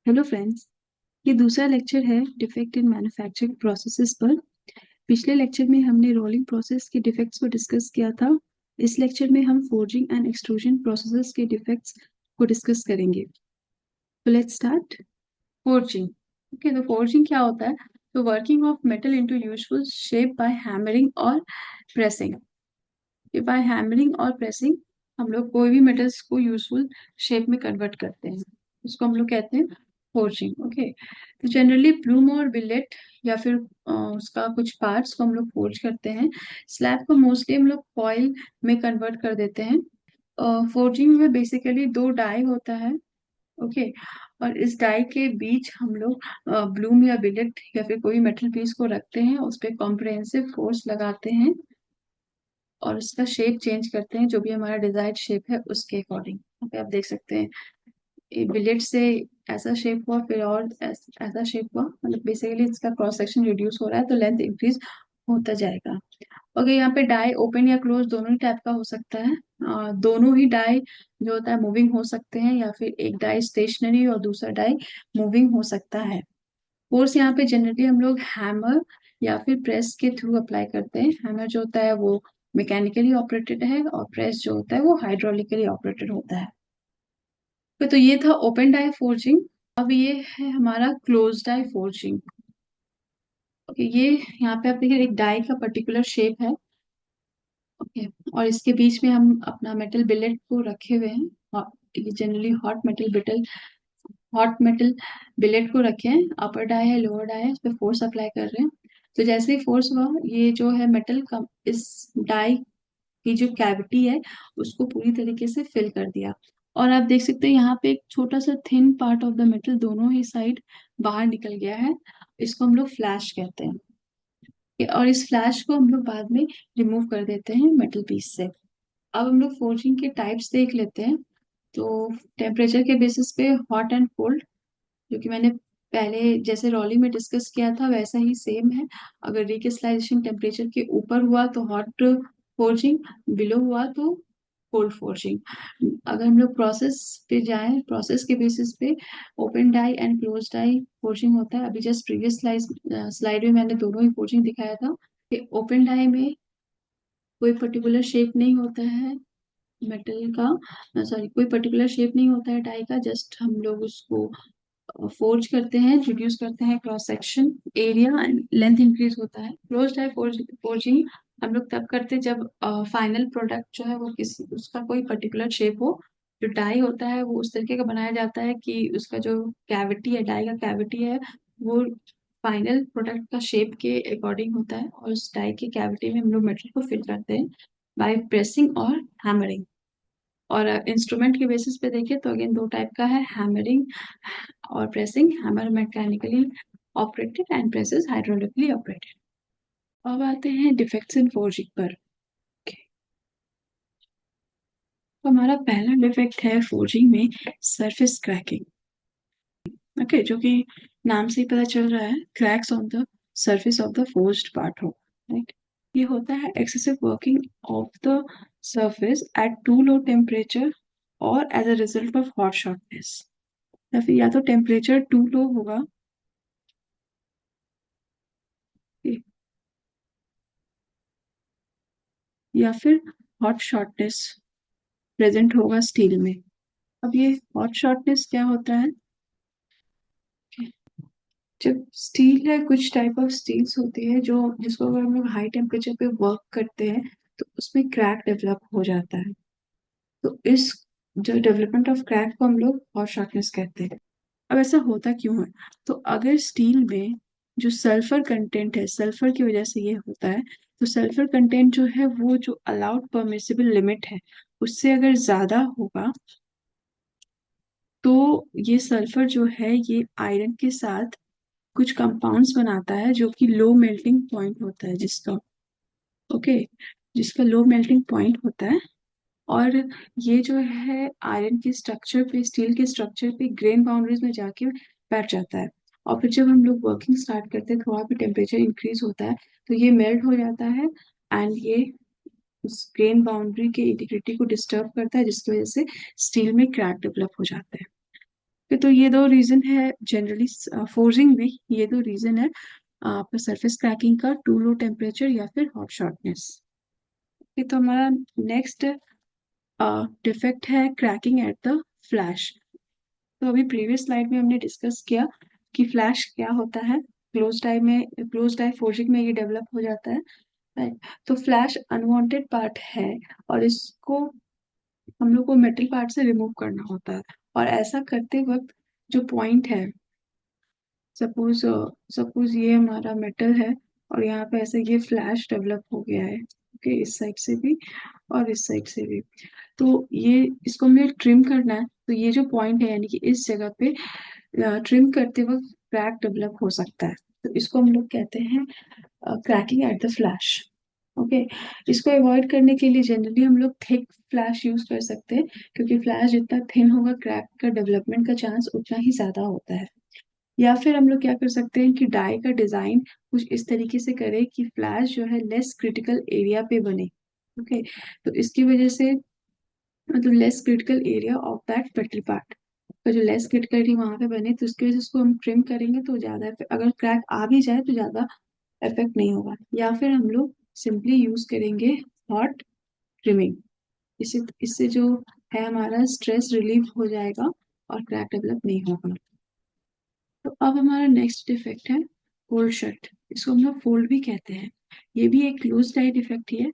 Hello friends. ये दूसरा lecture है डिफेक्ट इन मैन्युफैक्चरिंग प्रोसेसेस पर। पिछले लेक्चर में हमने रोलिंग प्रोसेस के डिफेक्ट्स को डिस्कस किया था। इस लेक्चर में हम फोर्जिंग एंड एक्सट्रूजन प्रोसेसेस के डिफेक्ट्स को डिस्कस करेंगे। तो लेट्स स्टार्ट। फोर्जिंग। ओके, तो फोर्जिंग क्या होता है? तो working of metal into usual shape by hammering और प्रेसिंग। बाय हैमरिंग और प्रेसिंग हम लोग कोई भी मेटल्स को यूजफुल शेप में कन्वर्ट करते हैं, उसको हम लोग कहते हैं फोर्जिंग। ओके, तो जनरली प्लूम और बिलेट या फिर उसका कुछ पार्ट्स को हम लोग फोर्ज करते हैं। स्लैब को मोस्टली हम लोग फॉइल में कन्वर्ट कर देते हैं। फोर्जिंग में बेसिकली दो डाई होता है। ओके, और इस डाई के बीच हम लोग ब्लूम या बिलेट या फिर कोई मेटल पीस को रखते हैं, उस पर कॉम्प्रिहेंसिव फोर्स लगाते हैं और उसका शेप चेंज करते हैं, जो भी हमारा डिजायर्ड शेप है उसके अकॉर्डिंग। यहाँ पे आप देख सकते हैं ये बिलेट से ऐसा शेप हुआ, फिर और ऐसा शेप हुआ, मतलब बेसिकली इसका क्रॉस सेक्शन रिड्यूस हो रहा है तो लेंथ इंक्रीज होता जाएगा। ओके, यहाँ पे डाई ओपन या क्लोज दोनों ही टाइप का हो सकता है। दोनों ही डाई जो होता है मूविंग हो सकते हैं, या फिर एक डाई स्टेशनरी और दूसरा डाई मूविंग हो सकता है। फोर्स यहाँ पे जनरली हम लोग हैमर या फिर प्रेस के थ्रू अप्लाई करते हैं। हैमर जो होता है वो मैकेनिकली ऑपरेटेड है और प्रेस जो होता है वो हाइड्रोलिकली ऑपरेटेड होता है। तो ये था ओपन डाई फोर्जिंग। अब ये है हमारा क्लोज डाई फोर्जिंग। ओके, ये यहाँ पे आप देखिए एक डाई का पर्टिकुलर शेप है। ओके, और इसके बीच में हम अपना मेटल बिलेट को रखे हुए हैं। ये जनरली हॉट मेटल बिलेट को रखे हैं। अपर डाई है, लोअर डाई है, इस पे फोर्स अप्लाई कर रहे हैं। तो जैसे ही फोर्स हुआ, ये जो है मेटल का इस डाई की जो कैविटी है उसको पूरी तरीके से फिल कर दिया। और आप देख सकते हैं यहाँ पे एक छोटा सा thin part of the metal दोनों ही साइड बाहर निकल गया है। इसको हम लोग फ्लैश कहते हैं। और इस फ्लैश को हम लोग बाद में रिमूव कर देते हैं मेटल पीस से। अब हम लोग फोर्जिंग के टाइप्स देख लेते हैं। तो टेम्परेचर के बेसिस पे हॉट एंड कोल्ड, जो कि मैंने पहले जैसे रोलिंग में डिस्कस किया था वैसा ही सेम है। अगर रिक्रिस्टलाइजेशन टेम्परेचर के ऊपर हुआ तो हॉट फोर्जिंग, बिलो हुआ तो कोल्ड फोर्जिंग। अगर हम लोग प्रोसेस पे जाएं, प्रोसेस के बेसिस पे open die and close die forging होता है। अभी जस्ट प्रीवियस स्लाइड में मैंने दोनों ही फोर्जिंग दिखाया था कि ओपन डाई में कोई पर्टिकुलर शेप नहीं होता है मेटल का, सॉरी कोई पर्टिकुलर शेप नहीं होता है डाई का, जस्ट हम लोग उसको फोर्ज करते हैं, रिड्यूस करते हैं cross section area and length increase होता है। क्लोज डाई फोर्जिंग हम लोग तब करते हैं जब फाइनल प्रोडक्ट जो है वो किसी उसका कोई पर्टिकुलर शेप हो। जो डाई होता है वो उस तरीके का बनाया जाता है कि उसका जो कैविटी है, डाई का कैविटी है, वो फाइनल प्रोडक्ट का शेप के अकॉर्डिंग होता है। और उस डाई के कैविटी में हम लोग मेटल को फिल करते हैं बाय प्रेसिंग और हैमरिंग। और इंस्ट्रूमेंट के बेसिस पे देखिए तो अगेन दो टाइप का है, हैमरिंग और pressing. Hammer mechanically operated and press is hydraulically operated. अब आते हैं डिफेक्ट्स इन फोर्जिंग पर। Okay, तो हमारा पहला डिफेक्ट है फोर्जिंग में सरफेस क्रैकिंग। ओके, जो कि नाम से ही पता चल रहा है, cracks on the surface of the forged part हो। राइट, ये होता है excessive working of the surface at too low temperature और as a result of hot shortness. या फिर या तो टेम्परेचर टू लो होगा या फिर हॉट शॉर्टनेस प्रेजेंट होगा स्टील में। अब ये हॉट शॉर्टनेस क्या होता है? जब स्टील है, कुछ टाइप ऑफ स्टील्स होती है जो जिसको अगर हम लोग हाई टेम्परेचर पे वर्क करते हैं तो उसमें क्रैक डेवलप हो जाता है। तो इस जो डेवलपमेंट ऑफ क्रैक को हम लोग हॉट शॉर्टनेस कहते हैं। अब ऐसा होता क्यों है? तो अगर स्टील में जो सल्फर कंटेंट है, सल्फर की वजह से ये होता है। तो सल्फर कंटेंट जो है वो जो अलाउड परमिसिबल लिमिट है उससे अगर ज्यादा होगा तो ये सल्फर जो है ये आयरन के साथ कुछ कंपाउंड्स बनाता है जो कि लो मेल्टिंग पॉइंट होता है जिसका। ओके, जिसका लो मेल्टिंग पॉइंट होता है। और ये जो है आयरन के स्ट्रक्चर पे, स्टील के स्ट्रक्चर पे ग्रेन बाउंड्रीज में जाके बैठ जाता है। और फिर जब हम लोग वर्किंग स्टार्ट करते हैं, थोड़ा भी टेम्परेचर इंक्रीज होता है तो ये मेल्ट हो जाता है एंड ये उस ग्रेन बाउंड्री के इंटीग्रिटी को डिस्टर्ब करता है, जिसकी वजह से स्टील में क्रैक डेवलप हो जाता है। तो ये दो रीजन है जनरली फोर्जिंग में, ये दो रीजन है आपका सरफेस क्रैकिंग का, टू लो टेम्परेचर या फिर हॉट शॉर्टनेस। तो हमारा नेक्स्ट डिफेक्ट है क्रैकिंग एट द फ्लैश। तो अभी प्रीवियस स्लाइड में हमने डिस्कस किया कि फ्लैश क्या होता है, क्लोज डाई फोर्जिंग में ये डेवलप हो जाता है, राइट। तो फ्लैश अनवांटेड पार्ट है और इसको हम लोग को मेटल पार्ट से रिमूव करना होता है। और ऐसा करते वक्त जो पॉइंट है, सपोज सपोज ये हमारा मेटल है और यहाँ पे ऐसे ये फ्लैश डेवलप हो गया है, ओके, इस साइड से भी और इस साइड से भी। तो ये इसको हमें ट्रिम करना है, तो ये जो पॉइंट है यानी कि इस जगह पे ट्रिम करते वक्त क्रैक डेवलप हो सकता है। तो इसको हम लोग कहते हैं cracking at the flash, okay. इसको अवॉइड करने के लिए जनरली हम लोग थिक फ्लैश यूज कर सकते हैं, क्योंकि फ्लैश जितना थिन होगा क्रैक का डेवलपमेंट का चांस उतना ही ज्यादा होता है। या फिर हम लोग क्या कर सकते हैं कि डाई का डिजाइन कुछ इस तरीके से करें कि फ्लैश जो है लेस क्रिटिकल एरिया पे बने, ओके। तो इसकी वजह से मतलब less critical area of that metal part का जो लेस क्रिटिकल एरिया वहां पे बने, तो उसकी वजह से उसको हम ट्रिम करेंगे तो ज्यादा अगर क्रैक आ भी जाए तो ज्यादा इफेक्ट नहीं होगा। या फिर हम लोग सिंपली यूज करेंगे हॉट ट्रिमिंग, इससे इससे जो है हमारा स्ट्रेस रिलीव हो जाएगा और क्रैक डेवलप नहीं होगा। तो अब हमारा नेक्स्ट डिफेक्ट है कोल्ड शट, इसको हम लोग फोल्ड भी कहते हैं। ये भी एक क्लोज डाई डिफेक्ट ही है।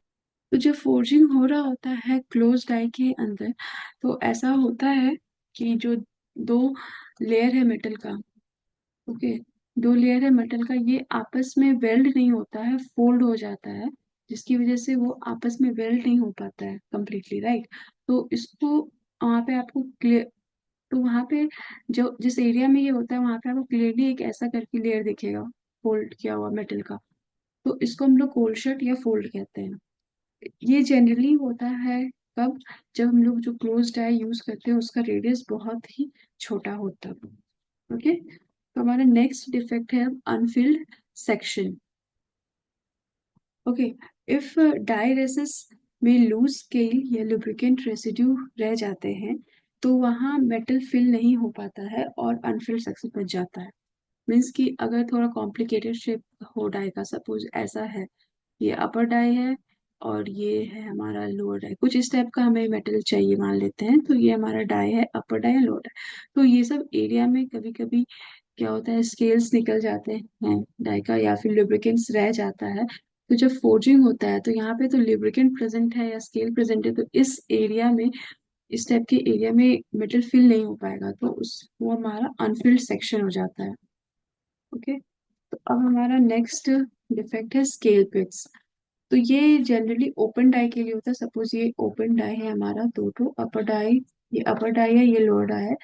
तो जब फोर्जिंग हो रहा होता है क्लोज डाई के अंदर, तो ऐसा होता है कि जो दो लेयर है मेटल का, ओके, दो लेयर है मेटल का, ये आपस में वेल्ड नहीं होता है, फोल्ड हो जाता है, जिसकी वजह से वो आपस में वेल्ड नहीं हो पाता है कंप्लीटली, राइट। तो इसको वहां पे आपको क्लियर, तो वहां पे जो जिस एरिया में ये होता है वहां पे आपको क्लियरली एक ऐसा करके लेयर दिखेगा फोल्ड किया हुआ मेटल का। तो इसको हम लोग कोल्ड शट या फोल्ड कहते हैं। ये जनरली होता है कब, जब हम लोग जो क्लोज डाई यूज करते हैं उसका रेडियस बहुत ही छोटा होता है, ओके। तो हमारा नेक्स्ट डिफेक्ट है unfilled section, okay. If die recess में लूज स्केल या लुब्रिकेंट रेसिड्यू रह जाते हैं, तो वहाँ मेटल फिल नहीं हो पाता है और अनफिल्ड सेक्शन बच जाता है। मीन्स कि अगर थोड़ा कॉम्प्लिकेटेड शेप हो डाई का, सपोज ऐसा है, ये अपर डाई है और ये है हमारा लोअर डाई, कुछ इस टाइप का हमें मेटल चाहिए मान लेते हैं, तो ये हमारा डाई है, अपर डाई है, लोअर डाई। तो ये सब एरिया में कभी कभी क्या होता है, स्केल्स निकल जाते हैं डाई का या फिर लुब्रिकेंट्स रह जाता है। तो जब फोर्जिंग होता है तो यहाँ पे तो लुब्रिकेंट प्रेजेंट है या स्केल प्रेजेंट है, तो इस एरिया में, इस टाइप के एरिया में मेटल फिल नहीं हो पाएगा, तो उस वो हमारा अनफिल्ड सेक्शन हो जाता है, ओके। तो अब हमारा नेक्स्ट डिफेक्ट है स्केल पिट्स। तो ये जनरली ओपन डाई के लिए होता है। सपोज ये ओपन डाई है हमारा, दो तो अपर डाई, ये अपर डाई है, ये लोअर डाई है।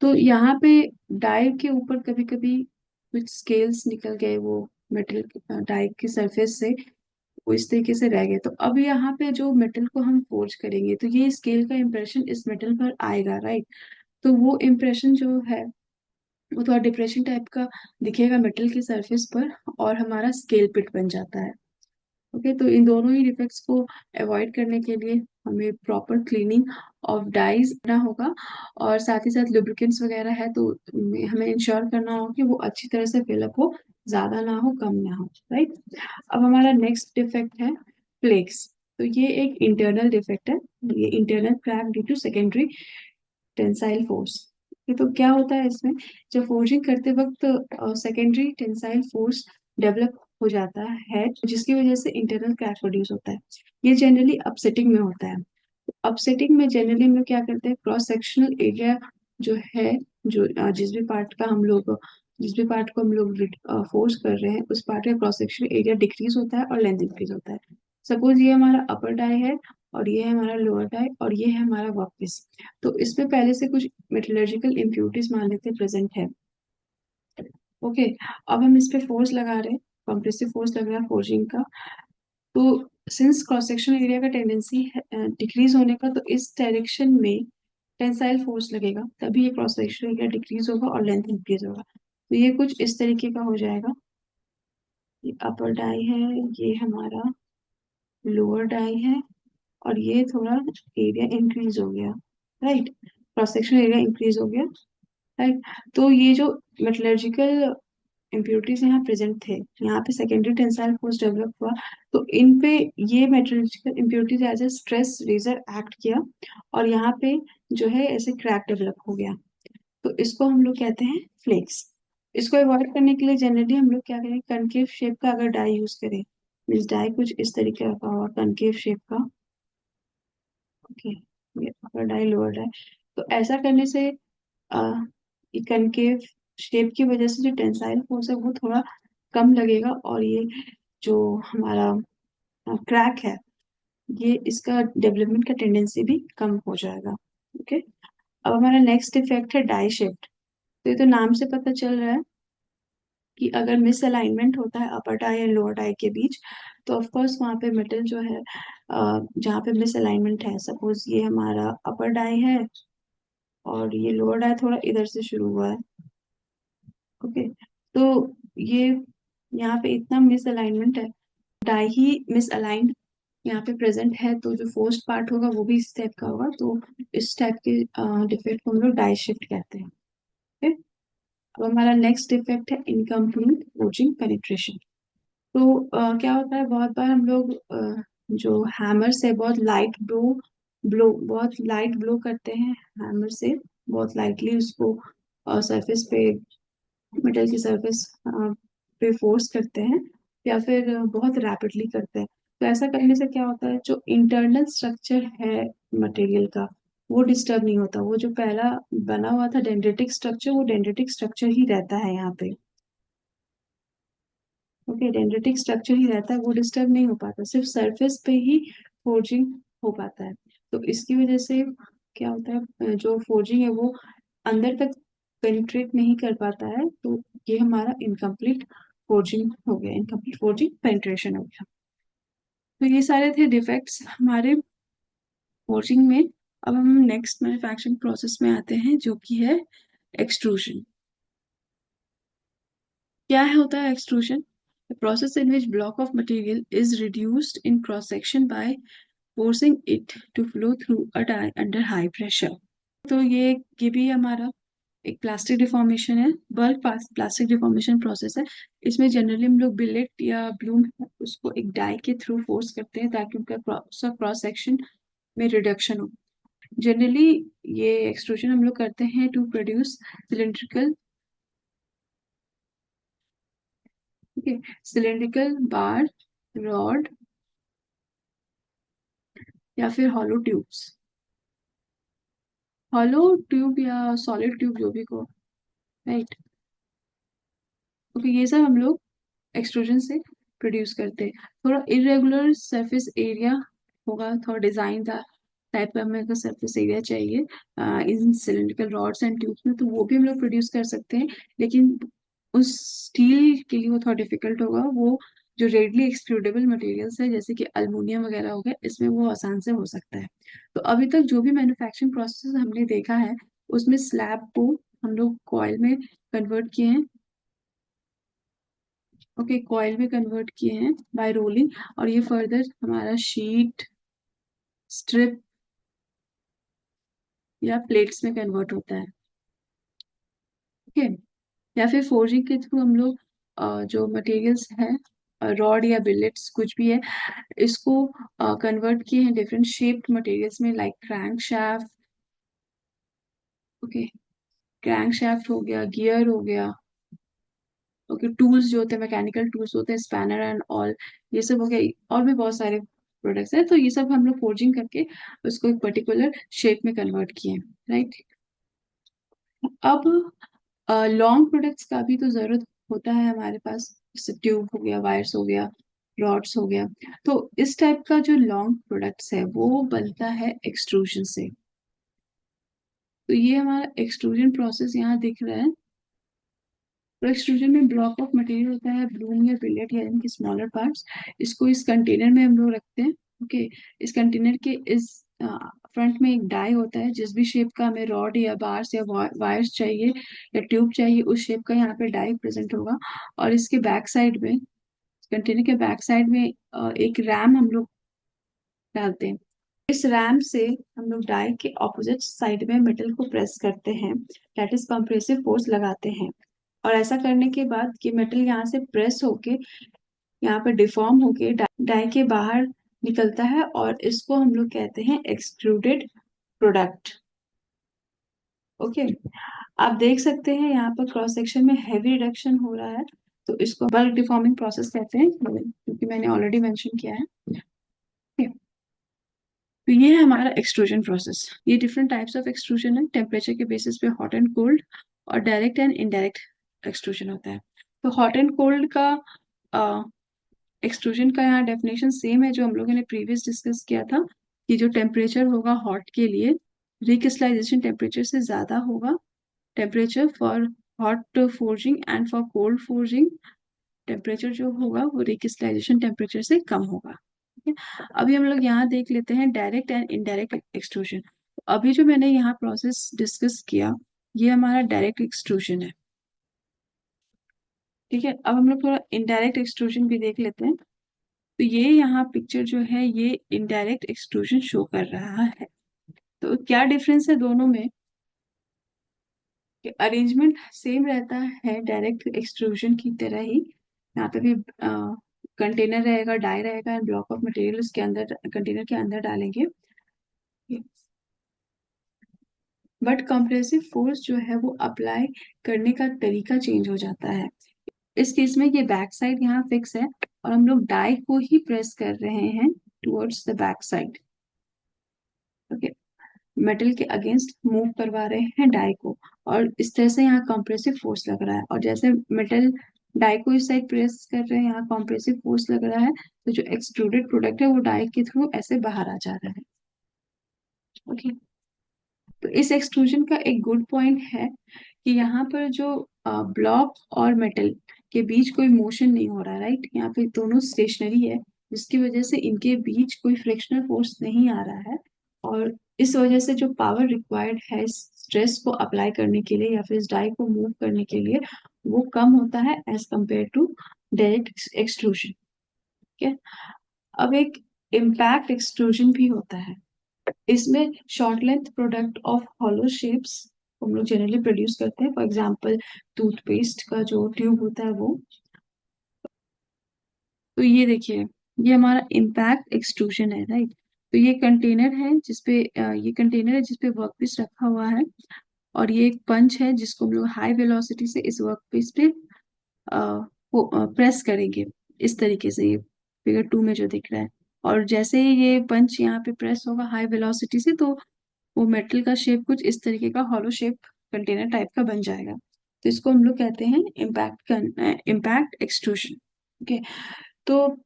तो यहाँ पे डाई के ऊपर कभी कभी कुछ स्केल्स निकल गए, वो मेटल डाई की सरफेस से वो इस तरीके से रह गए। तो अब यहाँ पे जो मेटल को हम फोर्ज करेंगे तो ये स्केल का इम्प्रेशन इस मेटल पर आएगा, राइट। तो वो इम्प्रेशन जो है वो थोड़ा डिप्रेशन टाइप का दिखेगा मेटल की सरफेस पर और हमारा स्केल पिट बन जाता है, ओके। तो इन दोनों ही डिफेक्ट्स को अवॉइड करने के लिए हमें प्रॉपर क्लीनिंग ऑफ डाइज करना होगा, और साथ ही साथ लुब्रिकेंट्स वगैरह है तो हमें इंश्योर करना होगा कि वो अच्छी तरह से फिलअप हो, ज्यादा ना हो कम ना हो, राइट। अब हमारा नेक्स्ट डिफेक्ट है फ्लेक्स। तो ये एक इंटरनल डिफेक्ट है, ये internal crack due to secondary tensile force. ये तो क्या होता है इसमें, जब फोर्जिंग करते वक्त सेकेंडरी टेंसाइल फोर्स डेवलप हो जाता है, जिसकी वजह से इंटरनल क्रैक प्रोड्यूस होता है। ये जनरली अपसेटिंग में होता है। अपसेटिंग में जनरली हम लोग क्या करते हैं, क्रॉस सेक्शनल एरिया जो है, जो जिस भी पार्ट को हम लोग फोर्स कर रहे हैं उस पार्ट का क्रॉस सेक्शनल एरिया डिक्रीज होता है और लेंथ इंक्रीज होता है। सपोज ये हमारा अपर डाई है और ये है हमारा लोअर डाई और ये है हमारा वर्कपीस। तो इसमें पहले से कुछ मेटलर्जिकल इम्प्योरिटीज मान लेते हैं प्रेजेंट है, ओके। अब हम इस पे फोर्स लगा रहे हैं, कंप्रेसिव फोर्स लग रहा है फोर्जिंग का। तो सिंस क्रॉस सेक्शन एरिया का टेंडेंसी डिक्रीज होने का, तो इस डायरेक्शन में टेंसाइल फोर्स लगेगा, तभी ये क्रॉस सेक्शन एरिया डिक्रीज होगा और लेंथ इंक्रीज होगा। तो ये कुछ इस तरीके का हो जाएगा, ये अपर डाई है, ये हमारा लोअर डाई है और ये थोड़ा एरिया इंक्रीज हो गया, right, cross section area increase हो गया। राइट। तो ये जो मेटलर्जिकल इम्प्योरिटीज यहाँ प्रेजेंट थे, यहाँ पे सेकेंडरी टेंसाइल फोर्स डेवलप हुआ, तो इन पे ये metallurgical impurities as a stress raiser act किया, और यहाँ पे जो है ऐसे क्रैक डेवलप हो गया, तो इसको हम लोग कहते हैं फ्लेक्स। इसको अवॉइड करने के लिए जनरली हम लोग क्या करें, कनकेव शेप का अगर डाई यूज करें, मीन्स डाई कुछ इस तरीके का होगा कनकेव शेप का। ओके, ये अपर डाई लोअर डाई, तो ऐसा करने से कनकेव शेप की वजह से जो टेंसाइल फोर्स है वो थोड़ा कम लगेगा, और ये जो हमारा क्रैक है, ये इसका डेवलपमेंट का टेंडेंसी भी कम हो जाएगा। ओके, अब हमारा नेक्स्ट इफेक्ट है डाई शिफ्ट। तो ये तो नाम से पता चल रहा है कि अगर मिस अलाइनमेंट होता है अपर डाई एंड लोअर डाई के बीच, तो ऑफ कोर्स वहाँ पे मेटल जो है जहाँ पे मिस अलाइनमेंट है, सपोज ये हमारा अपर डाई है और ये लोअर डाई थोड़ा इधर से शुरू हुआ है। ओके, तो ये यहाँ पे इतना मिस अलाइनमेंट है, डाई ही मिस अलाइंड यहाँ पे प्रेजेंट है, तो जो फोर्स्ड पार्ट होगा वो भी इस टाइप का होगा, तो इस टाइप के डिफेक्ट को हम लोग डाई शिफ्ट कहते हैं। ओके, अब हमारा नेक्स्ट डिफेक्ट है इनकम्प्लीट फोर्जिंग पेनिट्रेशन। तो क्या होता है, बहुत बार हम लोग जो हैमर से बहुत लाइट ब्लो ब्लो बहुत लाइट ब्लो करते हैं, हैमर से बहुत लाइटली उसको सरफेस पे, मेटल की सरफेस पे फोर्स करते हैं, या फिर बहुत रैपिडली करते हैं। तो ऐसा करने से क्या होता है, जो इंटरनल स्ट्रक्चर है मटेरियल का वो डिस्टर्ब नहीं होता, वो जो पहला बना हुआ था डेंड्रिटिक स्ट्रक्चर, वो डेंड्रिटिक स्ट्रक्चर ही रहता है यहाँ पे। ओके, डेंड्रिटिक स्ट्रक्चर ही रहता है, वो डिस्टर्ब नहीं हो पाता, सिर्फ सरफेस पे ही फोर्जिंग हो पाता है। तो इसकी वजह से क्या होता है, जो फोर्जिंग है वो अंदर तक पेनिट्रेट नहीं कर पाता है, तो ये हमारा इनकम्प्लीट फोर्जिंग हो गया, इनकम्प्लीट फोर्जिंग पेनिट्रेशन हो गया। तो ये सारे थे डिफेक्ट्स हमारे फोर्जिंग में। अब हम नेक्स्ट मैन्युफैक्चरिंग प्रोसेस में आते हैं, जो कि है एक्सट्रूजन। क्या है होता है extrusion? The process in which block of material is reduced in cross section by forcing it to flow through a die under high pressure। तो ये भी हमारा एक प्लास्टिक डिफॉर्मेशन है, बल्क प्लास्टिक डिफॉर्मेशन प्रोसेस है। इसमें जनरली हम लोग बिलेट या ब्लूम उसको एक डाई के थ्रू फोर्स करते हैं, ताकि उनका क्रॉस सेक्शन में रिडक्शन हो। जनरली ये एक्सट्रूजन हम लोग करते हैं to produce cylindrical, cylindrical bar, rod, या फिर हॉलो ट्यूब्स, हॉलो ट्यूब या सॉलिड ट्यूब जो भी को, राइट। ओके, ये सब हम लोग एक्सट्रूजन से प्रोड्यूस करते हैं। थोड़ा इरेगुलर सरफेस एरिया होगा, थोड़ा डिजाइन था टाइप का हमें अगर सरफेस एरिया चाहिए इन सिलेंड्रिकल रॉड्स एंड ट्यूब्स में, तो वो भी हम लोग प्रोड्यूस कर सकते हैं, लेकिन उस स्टील के लिए वो थोड़ा डिफिकल्ट होगा। वो जो रेडली एक्सक्लूडेबल मटेरियल्स है, जैसे कि अल्मुनियम वगैरह हो गया, इसमें वो आसान से हो सकता है। तो अभी तक जो भी मैन्युफैक्चरिंग प्रोसेस हमने देखा है, उसमें स्लैब को हम लोग कॉइल में कन्वर्ट किए हैं। ओके, कॉइल में कन्वर्ट किए हैं बाय रोलिंग, और ये फर्दर हमारा शीट, स्ट्रिप या प्लेट्स में कन्वर्ट होता है। ओके, या फिर फोर्जिंग के थ्रू हम लोग जो मटेरियल्स है, रॉड या बिलेट्स कुछ भी है, इसको कन्वर्ट किए हैं डिफरेंट शेप्ड मटेरियल्स में, like crank shaft. Okay, crank shaft हो गया, गियर हो गया। ओके, टूल्स जो होते हैं, मैकेनिकल टूल्स होते हैं, स्पैनर एंड ऑल, ये सब हो गया, और भी बहुत सारे प्रोडक्ट्स हैं, तो ये सब हम लोग फोर्जिंग करके उसको एक पर्टिकुलर शेप में कन्वर्ट किए हैं, राइट। अब लॉन्ग प्रोडक्ट्स का भी तो जरूरत होता है हमारे पास, जैसे ट्यूब हो गया, वायर्स हो गया, रॉड्स हो गया। तो इस टाइप का जो लॉन्ग प्रोडक्ट्स है वो बनता है एक्सट्रूजन से। तो ये हमारा एक्सट्रूजन प्रोसेस यहाँ दिख रहा है। तो एक्सट्रूजन में ब्लॉक ऑफ मटेरियल होता है, ब्लूम या बिलेट या इनके स्मॉलर पार्ट्स, इसको इस कंटेनर में हम लोग रखते हैं। ओके, इस कंटेनर के इस फ्रंट में एक डाई होता है, जिस भी शेप का हमें रॉड या बार्स या वायर्स चाहिए या ट्यूब चाहिए, उस शेप का यहाँ पे डाई प्रेजेंट होगा। और इसके बैक साइड में, कंटेनर के बैक साइड में एक रैम हम लोग डालते हैं। इस रैम से हम लोग डाई के ऑपोजिट साइड में मेटल को प्रेस करते हैं, दैट इज कंप्रेसिव फोर्स लगाते हैं। और ऐसा करने के बाद ये मेटल यहाँ से प्रेस होके यहाँ पर डिफॉर्म होके डाई के बाहर निकलता है, और इसको हम लोग कहते हैं एक्सट्रूडेड प्रोडक्ट। ओके, आप देख सकते हैं यहाँ पर क्रॉस सेक्शन में हैवी रिडक्शन हो रहा है, तो इसको बल्क डिफॉर्मिंग प्रोसेस कहते हैं, क्योंकि मैंने ऑलरेडी मेंशन किया है। Okay, तो ये है हमारा एक्सट्रूजन प्रोसेस। ये डिफरेंट टाइप्स ऑफ एक्सट्रूजन है, टेम्परेचर के बेसिस पे हॉट एंड कोल्ड और डायरेक्ट एंड इनडायरेक्ट एक्सट्रूजन होता है। तो हॉट एंड कोल्ड का एक्सट्रूजन का यहाँ डेफिनेशन सेम है जो हम लोगों ने प्रीवियस डिस्कस किया था, कि जो टेम्परेचर होगा हॉट के लिए रिक्रिस्टलाइजेशन टेम्परेचर से ज्यादा होगा, temperature for hot forging and for cold forging temperature जो होगा वो रिक्रिस्टलाइजेशन टेम्परेचर से कम होगा। ठीक है, अभी हम लोग यहाँ देख लेते हैं डायरेक्ट एंड इनडायरेक्ट एक्सट्रूजन। अभी जो मैंने यहाँ प्रोसेस डिस्कस किया, ये हमारा डायरेक्ट एक्सट्रूजन है। ठीक है, अब हम लोग थोड़ा इनडायरेक्ट एक्सट्रूजन भी देख लेते हैं। तो ये यहाँ पिक्चर जो है ये इनडायरेक्ट एक्सट्रूजन शो कर रहा है। तो क्या डिफरेंस है दोनों में? अरेंजमेंट सेम रहता है डायरेक्ट एक्सट्रूजन की तरह ही। यहाँ पे भी कंटेनर रहेगा, डाई रहेगा एंड ब्लॉक ऑफ मटेरियल उसके अंदर, कंटेनर के अंदर डालेंगे। बट कंप्रेसिव फोर्स जो है वो अप्लाई करने का तरीका चेंज हो जाता है। इस केस में ये बैक साइड यहाँ फिक्स है और हम लोग डाई को ही प्रेस कर रहे हैं towards the back side. Okay, metal के अगेंस्ट मूव करवा रहे हैं डाई को, और इस तरह से यहाँ कंप्रेसिव फोर्स लग रहा है। और जैसे मेटल डाई को इस साइड प्रेस कर रहे हैं, यहाँ कंप्रेसिव फोर्स लग रहा है, तो जो एक्सट्रूडेड प्रोडक्ट है वो डाई के थ्रू ऐसे बाहर आ जा रहा है। ओके, तो इस एक्सट्रूजन का एक गुड पॉइंट है कि यहाँ पर जो ब्लॉक और मेटल के बीच कोई मोशन नहीं हो रहा, राइट? यहाँ पे दोनों स्टेशनरी है, जिसकी वजह से इनके बीच कोई फ्रिक्शनल फोर्स नहीं आ रहा है। और इस वजह से जो पावर रिक्वायर्ड है इस स्ट्रेस को अप्लाई करने के लिए या फिर इस डाई को मूव करने के लिए, वो कम होता है as compare to direct extrusion. ठीक है, अब एक इम्पैक्ट एक्सट्रूजन भी होता है। इसमें short length product of hollow shapes हम लोग जनरली प्रोड्यूस करते हैं। फॉर एग्जांपल टूथपेस्ट का जो ट्यूब होता है वो। तो ये देखिए, ये हमारा इम्पैक्ट एक्सट्रूजन है, राइट? तो ये कंटेनर है जिसपे ये कंटेनर है जिसपे वर्कपीस रखा हुआ है, और ये एक पंच है जिसको हम लोग हाई वेलोसिटी से इस वर्कपीस पे प्रेस करेंगे, इस तरीके से, ये फिगर 2 में जो दिख रहा है। और जैसे ही ये पंच यहाँ पे प्रेस होगा हाई वेलोसिटी से, तो वो मेटल का शेप कुछ इस तरीके का हॉलो शेप कंटेनर टाइप का बन जाएगा। तो इसको हम लोग कहते हैं इम्पैक्ट एक्सट्रूजन। ओके, तो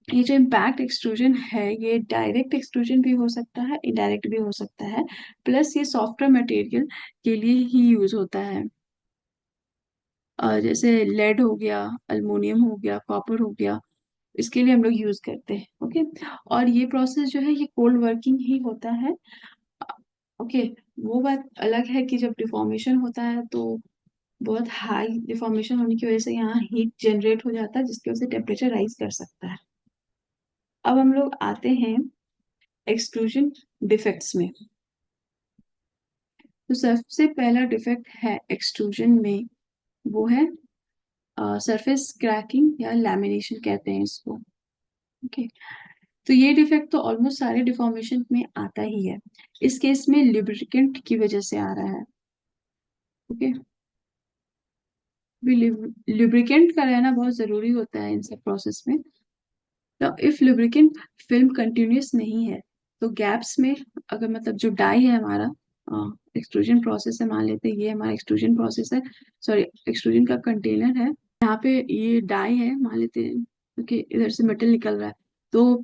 ये जो इम्पैक्ट एक्सट्रूजन है ये डायरेक्ट एक्सट्रूजन भी हो सकता है, इनडायरेक्ट भी हो सकता है। प्लस ये सॉफ्टवेयर मटेरियल के लिए ही यूज होता है। जैसे लेड हो गया, अल्युमिनियम हो गया, कॉपर हो गया, इसके लिए हम लोग यूज करते हैं। ओके, और ये प्रोसेस जो है ये कोल्ड वर्किंग ही होता है। ओके, वो बात अलग है कि जब डिफॉर्मेशन होता है तो बहुत हाई डिफॉर्मेशन होने की वजह से यहाँ हीट जनरेट हो जाता है, जिसकी वजह से टेम्परेचर राइज कर सकता है। अब हम लोग आते हैं एक्सट्रूजन डिफेक्ट्स में। तो सबसे पहला डिफेक्ट है एक्सट्रूजन में, वो है सरफेस क्रैकिंग या लैमिनेशन कहते हैं इसको। ओके, तो ये डिफेक्ट तो ऑलमोस्ट सारे डिफॉर्मेशन में आता ही है। इस केस में लिब्रिकेंट की वजह से आ रहा है। ओके, लुब्रिकेंट का रहना बहुत जरूरी होता है इन सब प्रोसेस में। तो इफ लुब्रिकेंट फिल्म कंटिन्यूस नहीं है, तो गैप्स में, अगर मतलब जो डाई है हमारा एक्सट्रूजन प्रोसेस है, मान लेते हैं ये हमारा एक्सट्रूजन प्रोसेस है, सॉरी एक्सट्रूजन का कंटेनर है, यहाँ पे ये डाई है मान लेते हैं, क्योंकि इधर से मेटल निकल रहा है, तो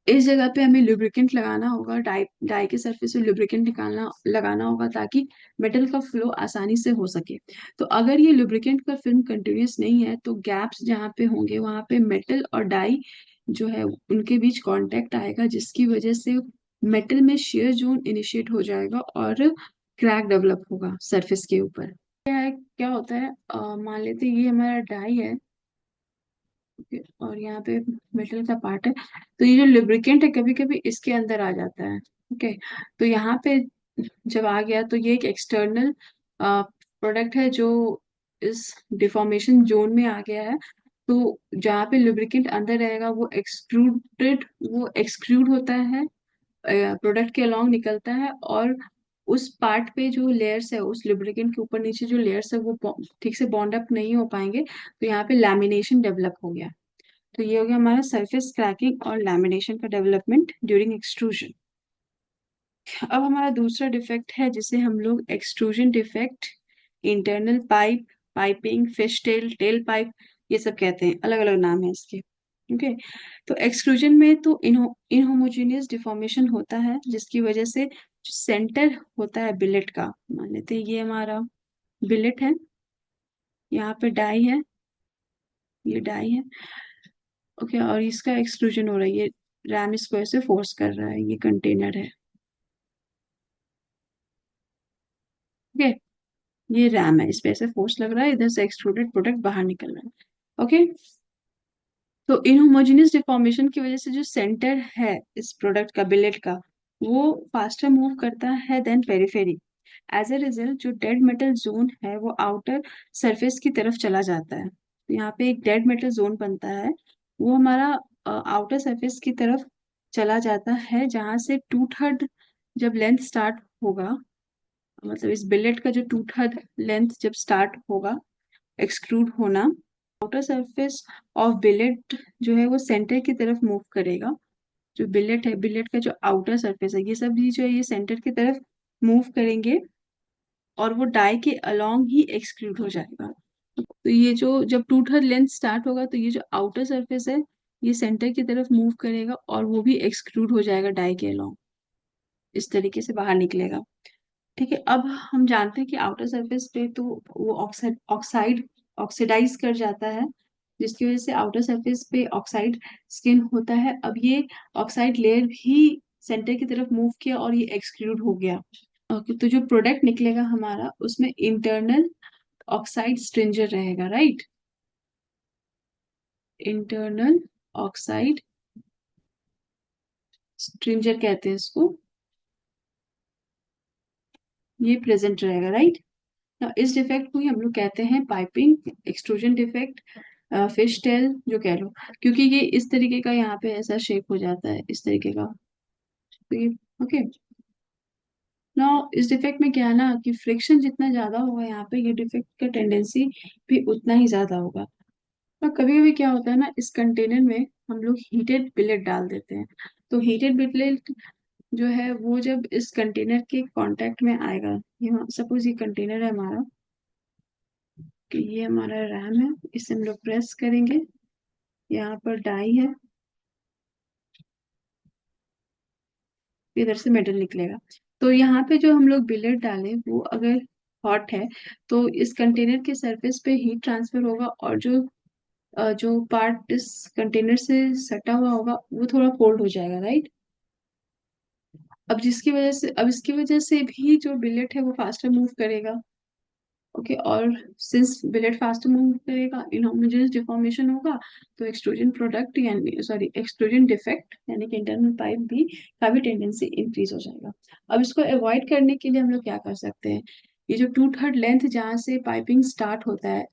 इस जगह पे हमें लुब्रिकेंट लगाना होगा, डाई डाई के सरफेस पे लुब्रिकेंट निकालना लगाना होगा ताकि मेटल का फ्लो आसानी से हो सके। तो अगर ये लुब्रिकेंट का फिल्म कंटिन्यूस नहीं है, तो गैप्स जहाँ पे होंगे वहां पे मेटल और डाई जो है उनके बीच कांटेक्ट आएगा, जिसकी वजह से मेटल में शेयर जोन इनिशिएट हो जाएगा और क्रैक डेवलप होगा सरफेस के ऊपर। क्या होता है, मान लेते हैं ये हमारा डाई है, ओके, और यहाँ पे मेटल का पार्ट है। तो ये जो लुब्रिकेंट है कभी कभी इसके अंदर आ जाता है। ओके, तो यहाँ पे जब आ गया तो ये एक एक्सटर्नल प्रोडक्ट है जो इस डिफॉर्मेशन जोन में आ गया है। तो जहाँ पे लुब्रिकेंट अंदर रहेगा वो एक्सक्लूड होता है, प्रोडक्ट के अलोंग निकलता है, और उस पार्ट पे जो लेयर्स है, उस लुब्रिकेंट के ऊपर नीचे जो लेयर्स है वो ठीक से बॉन्ड अप नहीं हो पाएंगे, तो यहाँ पे लैमिनेशन डेवलप हो गया। तो ये हो गया हमारा सरफेस क्रैकिंग और लैमिनेशन का डेवलपमेंट ड्यूरिंग एक्सट्रूजन। अब हमारा दूसरा डिफेक्ट है जिसे हम लोग extrusion defect, internal pipe, piping, fish tail, tell pipe, ये सब कहते हैं, अलग अलग नाम है इसके। ओके, तो एक्सट्रूजन में तो इनहोमोजेनियस डिफॉर्मेशन होता है जिसकी वजह से जो सेंटर होता है बिलेट का, मान लेते हैं ये हमारा बिलेट है, यहाँ पे डाई है, ये डाई है। ओके, और इसका एक्सट्रूजन हो रहा है, ये रैम इसको ऐसे फोर्स कर रहा है, ये कंटेनर है। ओके, ये रैम है, इस पे ऐसे फोर्स लग रहा है, इधर से एक्सट्रूडेड प्रोडक्ट बाहर निकल रहा है। ओके, तो इनहोमोजेनियस डिफॉर्मेशन की वजह से जो सेंटर है इस प्रोडक्ट का, बिलेट का, वो फास्टर मूव करता है then periphery. As a result जो डेड मेटल जोन है वो आउटर सरफेस की तरफ चला जाता है। तो यहाँ पे एक डेड मेटल जोन बनता है, वो हमारा आउटर सरफेस की तरफ चला जाता है, जहां से टू थर्ड जब लेंथ स्टार्ट होगा, मतलब इस बिलेट का जो टू थर्ड लेंथ जब स्टार्ट होगा एक्सक्लूड होना, आउटर सरफेस ऑफ बिलेट जो है वो सेंटर की तरफ मूव करेगा। जो बिलेट है, बिलेट का जो आउटर सरफेस है, ये सब भी जो है ये सेंटर की तरफ मूव करेंगे, और वो डाई के अलोंग ही एक्सक्लूड हो जाएगा। तो ये जो जब टू थर्ड लेंथ स्टार्ट होगा तो ये जो आउटर सरफेस है ये सेंटर की तरफ मूव करेगा और वो भी एक्सक्लूड हो जाएगा डाई के अलोंग, इस तरीके से बाहर निकलेगा। ठीक है, अब हम जानते हैं कि आउटर सरफेस पे तो वो ऑक्साइड ऑक्साइड ऑक्सीडाइज कर जाता है, जिसकी वजह से आउटर सरफेस पे ऑक्साइड स्किन होता है। अब ये ऑक्साइड लेयर भी सेंटर की तरफ मूव किया और ये एक्सक्लूड हो गया। ओके, तो जो प्रोडक्ट निकलेगा हमारा उसमें इंटरनल ऑक्साइड स्ट्रिंजर रहेगा, राइट। इंटरनल ऑक्साइड स्ट्रिंजर कहते हैं इसको, ये प्रेजेंट रहेगा, राइट। इस डिफेक्ट को ही हम लोग कहते हैं piping extrusion defect, fish tail जो कह लो, क्योंकि ये इस तरीके का यहाँ पे ऐसा शेप हो जाता है, इस तरीके का। तो ये ओके, ना इस डिफेक्ट में क्या है ना कि फ्रिक्शन जितना ज्यादा होगा यहाँ पे, ये डिफेक्ट का टेंडेंसी भी उतना ही ज्यादा होगा। और कभी कभी क्या होता है ना, इस कंटेनर में हम लोग हीटेड बिलेट डाल देते हैं। तो हीटेड बिलेट जो है वो जब इस कंटेनर के कांटेक्ट में आएगा, ये सपोज ये कंटेनर है हमारा, कि ये हमारा रैम है, इसे हम लोग प्रेस करेंगे, यहाँ पर डाई है, इधर से मेटल निकलेगा। तो यहाँ पे जो हम लोग बिलेट डालें वो अगर हॉट है तो इस कंटेनर के सरफेस पे हीट ट्रांसफर होगा, और जो पार्ट इस कंटेनर से सटा हुआ होगा वो थोड़ा कोल्ड हो जाएगा, राइट। अब इसकी वजह से भी जो बिलेट है वो फास्टर मूव करेगा। ओके, और सिंस बिलेट फास्ट मूव करेगा, इनहोमोजेनियस डिफॉर्मेशन होगा, तो एक्सट्रूजन प्रोडक्ट यानी सॉरी एक्सट्रूजन डिफेक्ट यानी कि इंटरनल पाइप भी का भी टेंडेंसी इंक्रीज हो जाएगा। अब इसको अवॉइड करने के लिए हम लोग क्या कर सकते हैं, ये जो टू थर्ड लेंथ जहाँ से पाइपिंग स्टार्ट होता है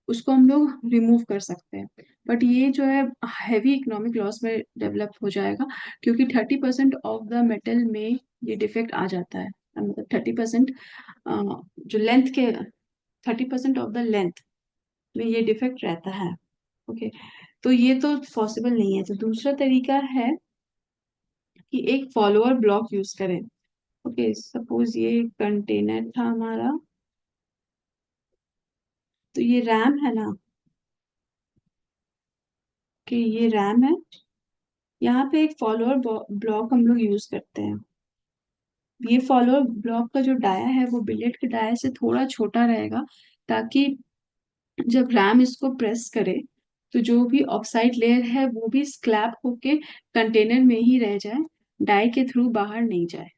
उसको हम लोग रिमूव कर सकते हैं। बट ये जो है हैवी इकोनॉमिक लॉस में डेवलप हो जाएगा, क्योंकि 30% ऑफ द मेटल में ये डिफेक्ट आ जाता है, मतलब 30% जो लेंथ के 30% ऑफ द लेंथ में ये डिफेक्ट रहता है। ओके, तो ये तो पॉसिबल नहीं है। तो दूसरा तरीका है कि एक फॉलोअर ब्लॉक यूज करें। ओके, सपोज ये कंटेनर था हमारा, तो ये रैम है ना, कि ये रैम है, यहाँ पे एक फॉलोअर ब्लॉक हम लोग यूज करते हैं। ये फॉलोअर ब्लॉक का जो डाया है वो बिलेट के डाया से थोड़ा छोटा रहेगा, ताकि जब रैम इसको प्रेस करे तो जो भी ऑक्साइड लेयर है वो भी स्क्रैप होके कंटेनर में ही रह जाए, डाई के थ्रू बाहर नहीं जाए।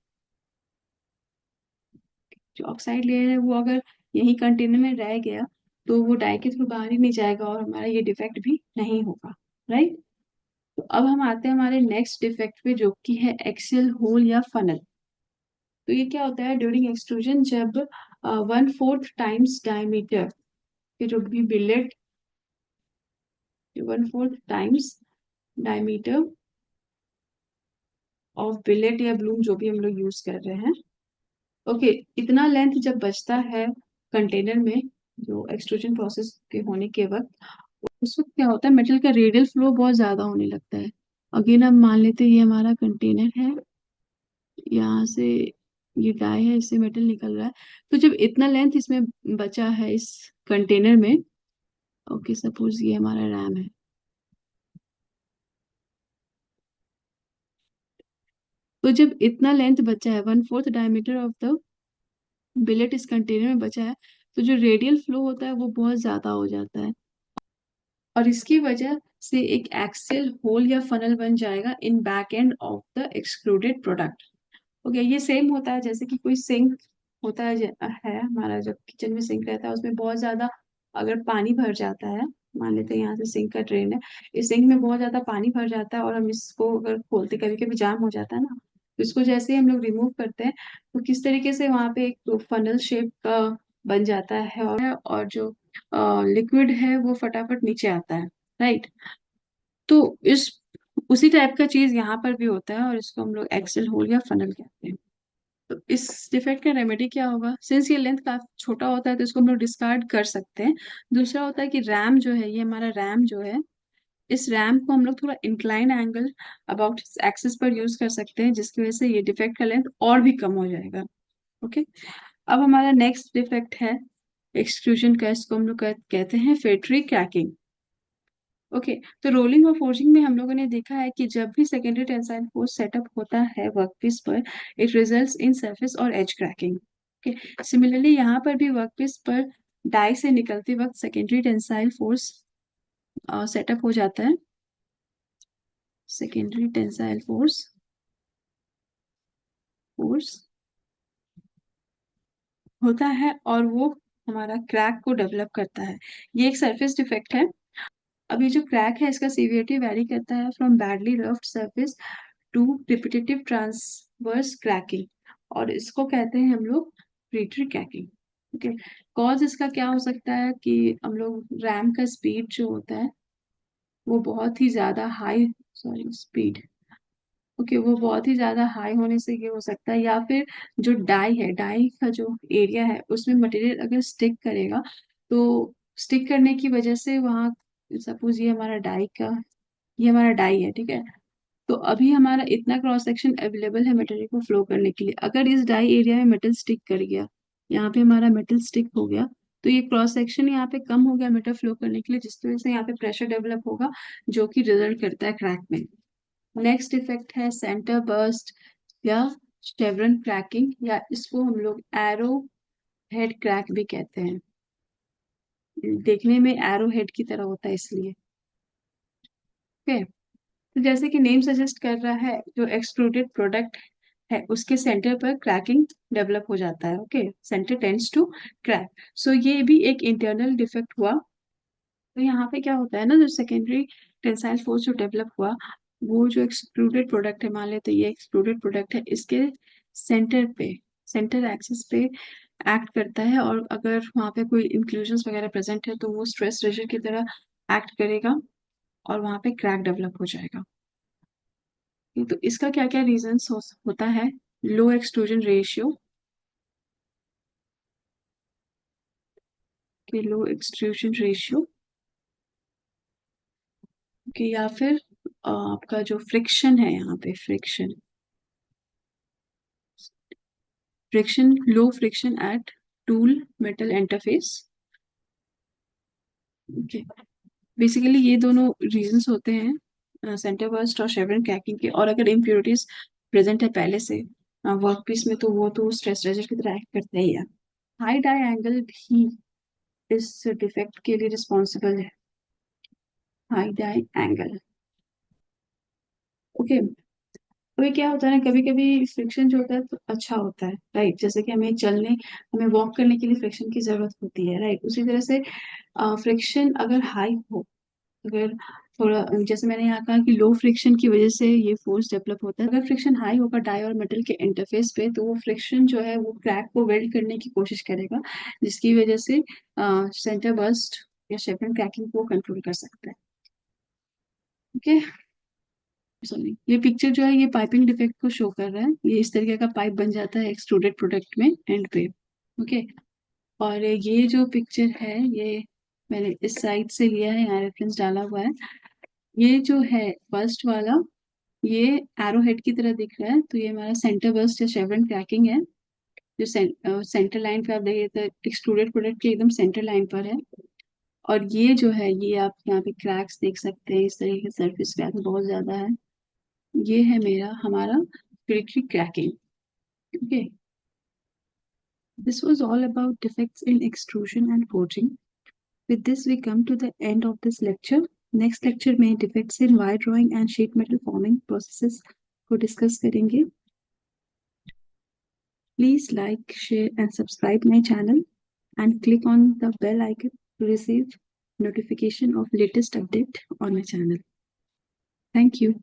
जो ऑक्साइड लेयर है वो अगर यही कंटेनर में रह गया तो वो डाई के थ्रू बाहर ही नहीं जाएगा और हमारा ये डिफेक्ट भी नहीं होगा, राइट। तो अब हम आते हैं हमारे नेक्स्ट डिफेक्ट पे, जो कि है एक्सियल होल या फनल। तो ये क्या होता है ड्यूरिंग एक्सट्रूजन, जब 1/4 टाइम्स डायमीटर के जो भी billet, 1/4 times diameter of billet या ब्लूम, जो भी हम लोग यूज कर रहे हैं, ओके, इतना लेंथ जब बचता है कंटेनर में, जो एक्सट्रूजन प्रोसेस के होने के वक्त, उस वक्त क्या होता है मेटल का रेडियल फ्लो बहुत ज्यादा होने लगता है। अगेन अब मान लेते हैं ये हमारा कंटेनर है, यहाँ से ये डाई है, इससे मेटल निकल रहा है। तो जब इतना लेंथ इसमें बचा है इस कंटेनर में, ओके सपोज ये हमारा रैम है, तो जब इतना लेंथ बचा है, 1/4 डायमीटर ऑफ द बिलेट इस कंटेनर में बचा है, तो जो रेडियल फ्लो होता है वो बहुत ज्यादा हो जाता है, और इसकी वजह से एक एक्सेल होल या फनल बन जाएगा in back end of the excluded product. Okay, ये सेम होता है जैसे कि कोई सिंक होता है, है हमारा जब किचन में सिंक रहता है, उसमें बहुत ज्यादा अगर पानी भर जाता है, मान लेते हैं यहाँ से सिंक का ड्रेन है, इस सिंक में बहुत ज्यादा पानी भर जाता है और हम इसको अगर खोलते, कभी कभी जाम हो जाता है ना, तो इसको जैसे ही हम लोग रिमूव करते हैं, तो किस तरीके से वहां पे एक फनल शेप का बन जाता है, और जो लिक्विड है वो फटाफट नीचे आता है, राइट। तो इस उसी टाइप का चीज यहाँ पर भी होता है, और इसको हम लोग एक्सेल होल या फनल कहते हैं। तो इस डिफेक्ट का रेमेडी क्या होगा, सिंस ये लेंथ काफी छोटा होता है तो इसको हम लोग डिस्कार्ड कर सकते हैं। दूसरा होता है कि रैम जो है, ये हमारा रैम जो है, इस रैम को हम लोग थोड़ा इंक्लाइन एंगल अबाउट एक्सिस पर यूज कर सकते हैं, जिसकी वजह से ये डिफेक्ट का लेंथ और भी कम हो जाएगा। ओके, अब हमारा नेक्स्ट डिफेक्ट है एक्सट्रूजन का, इसको हम लोग कहते हैं फेट्री क्रैकिंग। ओके, तो रोलिंग और फोर्जिंग में हम लोगों ने देखा है कि जब भी सेकेंडरी टेंसाइल फोर्स सेटअप होता है वर्कपीस पर, इट रिजल्ट्स इन सरफेस और एज क्रैकिंग। ओके, सिमिलरली यहाँ पर भी वर्कपीस पर डाई से निकलते वक्त सेकेंडरी टेंसाइल फोर्स सेटअप हो जाता है, सेकेंडरी टेंसाइल फोर्स फोर्स होता है, और वो हमारा क्रैक को डेवलप करता है। ये एक सरफेस डिफेक्ट है। अब ये जो क्रैक है, इसका सीवियरिटी वैरी करता है from badly roughed surface to repetitive transverse cracking, और इसको कहते हैं हम लोग रिटरी क्रैकिंग। ओके, कॉज इसका क्या हो सकता है कि हम लोग रैम का स्पीड जो होता है वो बहुत ही ज्यादा हाई, सॉरी स्पीड, ओके, वो बहुत ही ज्यादा हाई होने से ये हो सकता है, या फिर जो डाई है, डाई का जो एरिया है उसमें मटेरियल अगर स्टिक करेगा, तो स्टिक करने की वजह से वहाँ, सपोज ये हमारा डाई है, ठीक है। तो अभी हमारा इतना क्रॉस सेक्शन अवेलेबल है मटेरियल को फ्लो करने के लिए, अगर इस डाई एरिया में मेटल स्टिक कर गया, यहाँ पे हमारा मेटल स्टिक हो गया, तो ये क्रॉस सेक्शन यहाँ पे कम हो गया मेटल फ्लो करने के लिए, जिसकी वजह से यहाँ पे प्रेशर डेवलप होगा, जो कि रिजल्ट करता है क्रैक में। नेक्स्ट इफेक्ट है सेंटर बर्स्ट या शेवरन क्रैकिंग, या इसको हम लोग एरो हेड क्रैक भी कहते हैं। देखने में एरो हेड की तरह होता है इसलिए। ओके, तो जैसे कि नेम सजेस्ट कर रहा है, जो एक्सट्रूडेड प्रोडक्ट है उसके सेंटर पर क्रैकिंग डेवलप हो जाता है। Okay, centre tends to crack, so ये भी एक इंटरनल डिफेक्ट हुआ। तो यहाँ पे क्या होता है ना, जो सेकेंडरी टेंसाइल फोर्स जो डेवलप हुआ, वो जो एक्सट्रूडेड प्रोडक्ट है, मान लेते हैं ये एक्सट्रूडेड प्रोडक्ट है, इसके सेंटर पे, सेंटर एक्सिस पे एक्ट करता है, और अगर वहाँ पे कोई इंक्लूजन्स वगैरह प्रेजेंट है तो वो स्ट्रेस रेजर की तरह एक्ट करेगा, और वहाँ पे क्रैक डेवलप हो जाएगा। तो इसका क्या क्या रीजंस होता है, लो एक्सट्रूजन रेशियो, कि लो एक्सट्रूजन रेशियो, कि या फिर आपका जो फ्रिक्शन है, यहाँ पे friction, low friction at tool metal interface. Okay, basically ये दोनों रीजंस होते हैं सेंटर बर्स्ट और शेवरन क्रैकिंग के, और अगर इम्प्योरिटीज प्रेजेंट है पहले से वर्क पीस में, तो वो तो स्ट्रेस रेजर की तरह एक्ट करते ही है। हाई डाई एंगल भी इस डिफेक्ट के लिए रिस्पॉन्सिबल है, हाई डाई एंगल। ओके, अभी क्या होता है ना, कभी कभी फ्रिक्शन जो होता है तो अच्छा होता है, राइट। जैसे कि हमें वॉक करने के लिए फ्रिक्शन की जरूरत होती है, राइट। उसी तरह से फ्रिक्शन अगर हाई हो, अगर थोड़ा, जैसे मैंने यहाँ कहा कि लो फ्रिक्शन की वजह से ये फोर्स डेवलप होता है, अगर फ्रिक्शन हाई होगा डाई और मेटल के इंटरफेस पे, तो वो फ्रिक्शन जो है वो क्रैक को वेल्ड करने की कोशिश करेगा, जिसकी वजह से सेंटर बर्स्ट या शेपन क्रैकिंग को कंट्रोल कर सकता है। ओके, सॉरी, ये पिक्चर जो है ये पाइपिंग डिफेक्ट को शो कर रहा है। ये इस तरीके का पाइप बन जाता है एक्सट्रूडेड प्रोडक्ट में एंड पे। ओके, और ये जो पिक्चर है ये मैंने इस साइड से लिया है, यहाँ रेफरेंस डाला हुआ है। ये जो है फर्स्ट वाला, ये एरो हेड की तरह दिख रहा है, तो ये हमारा सेंटर बर्स्ट या शेवरन क्रैकिंग है, जो सेंटर लाइन पे आप देखिए तो एक्सट्रूडेड प्रोडक्ट के एकदम सेंटर लाइन पर है। और ये जो है ये आप यहाँ पे क्रैक्स देख सकते हैं, इस तरीके के सरफेस क्रैक बहुत ज्यादा है। ये है हमारा filigree cracking. Okay, this was all about defects in extrusion and forging. With this, we come to the end of this lecture. Next lecture में defects in wire drawing and sheet metal forming processes को discuss करेंगे. Please like, share, and subscribe my channel, and click on the bell icon to receive notification of latest update on my channel. Thank you.